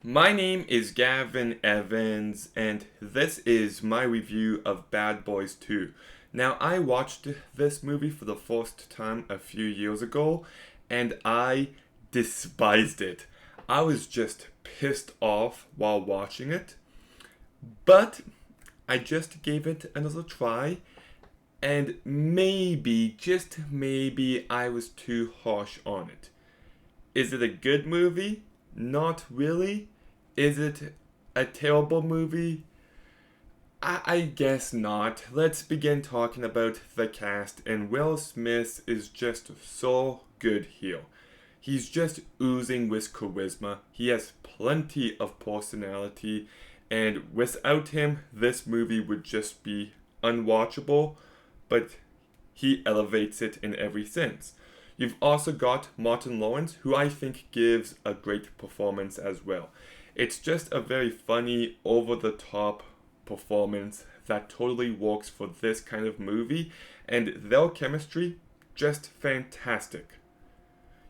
My name is Gavin Evans, and this is my review of Bad Boys 2. Now, I watched this movie for the first time a few years ago, and I despised it. I was just pissed off while watching it, but I just gave it another try, and maybe, just maybe, I was too harsh on it. Is it a good movie? Not really. Is it a terrible movie? I guess not. Let's begin talking about the cast, and Will Smith is just so good here. He's just oozing with charisma. He has plenty of personality, and without him, this movie would just be unwatchable, but he elevates it in every sense. You've also got Martin Lawrence, who I think gives a great performance as well. It's just a very funny, over the top performance that totally works for this kind of movie, and their chemistry, just fantastic.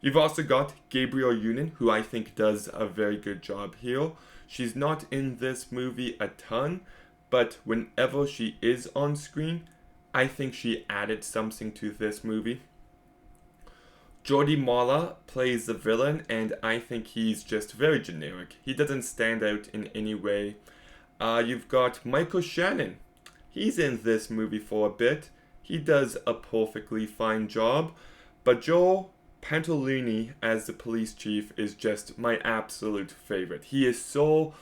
You've also got Gabrielle Union, who I think does a very good job here. She's not in this movie a ton, but whenever she is on screen, I think she added something to this movie. Jordi Molla plays the villain, and I think he's just very generic. He doesn't stand out in any way. You've got Michael Shannon. He's in this movie for a bit. He does a perfectly fine job. But Joe Pantoliani as the police chief is just my absolute favorite. He is so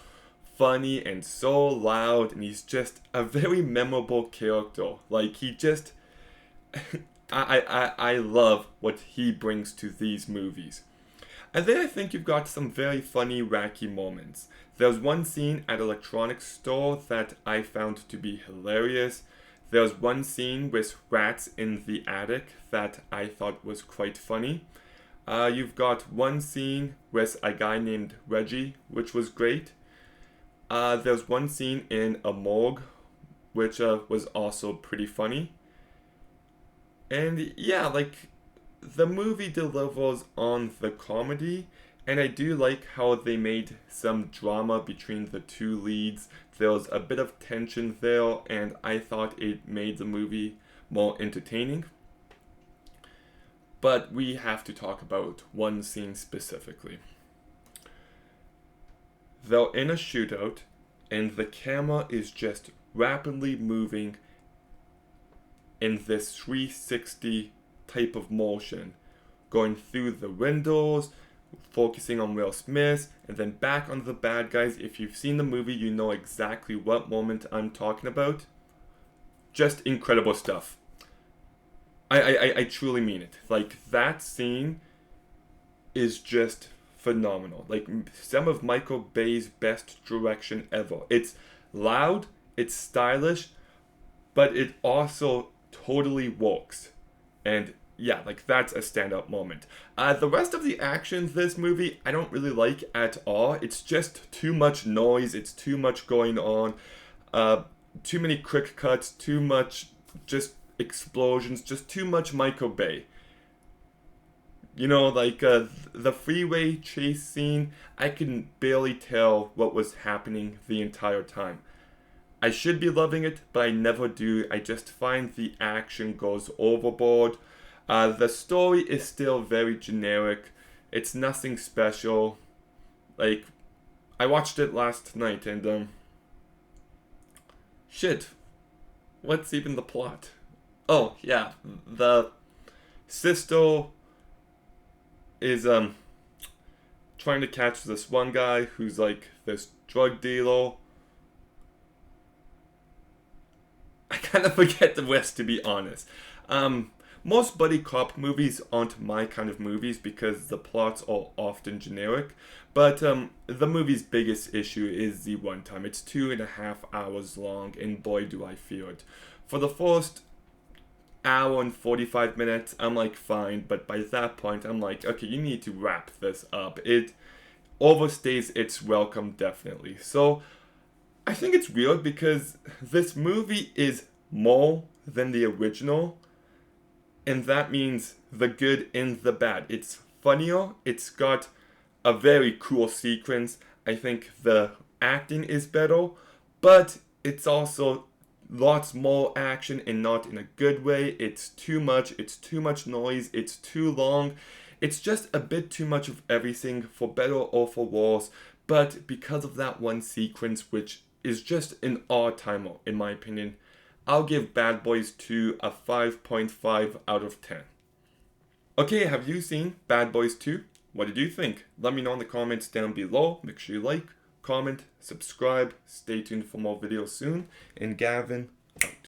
funny and so loud, and he's just a very memorable character. Like, he just I love what he brings to these movies. And then I think you've got some very funny, wacky moments. There's one scene at an electronics store that I found to be hilarious. There's one scene with rats in the attic that I thought was quite funny. You've got one scene with a guy named Reggie, which was great. There's one scene in a morgue, which was also pretty funny. And yeah, like the movie delivers on the comedy, and I do like how they made some drama between the two leads. There was a bit of tension there, and I thought it made the movie more entertaining. But we have to talk about one scene specifically. They're in a shootout, and the camera is just rapidly moving in this 360 type of motion, going through the windows, focusing on Will Smith, and then back on the bad guys. If you've seen the movie, you know exactly what moment I'm talking about. Just incredible stuff. I truly mean it. Like, that scene is just phenomenal. Like, some of Michael Bay's best direction ever. It's loud, it's stylish, but it also totally works. And yeah, like that's a standout moment. The rest of the action in this movie, I don't really like at all. It's just too much noise. It's too much going on. Too many quick cuts. Too much just explosions. Just too much Michael Bay. You know, like the freeway chase scene, I can barely tell what was happening the entire time. I should be loving it, but I never do. I just find the action goes overboard. The story is still very generic. It's nothing special. Like, I watched it last night and, shit. What's even the plot? Oh, yeah. The sister is, trying to catch this one guy who's like this drug dealer. I kind of forget the rest, to be honest. Most buddy cop movies aren't my kind of movies because the plots are often generic. But the movie's biggest issue is the runtime. It's 2.5 hours long, and boy, do I feel it. For the first hour and 45 minutes, I'm like, fine. But by that point, I'm like, okay, you need to wrap this up. It overstays its welcome, definitely. So I think it's weird because this movie is more than the original, and that means the good and the bad. It's funnier, it's got a very cool sequence. I think the acting is better, but it's also lots more action and not in a good way. It's too much noise, it's too long. It's just a bit too much of everything, for better or for worse. But because of that one sequence, which is just an all-timer in my opinion, I'll give Bad Boys 2 a 5.5 out of 10. Okay, have you seen Bad Boys 2? What did you think? Let me know in the comments down below. Make sure you like, comment, subscribe. Stay tuned for more videos soon. And Gavin, out.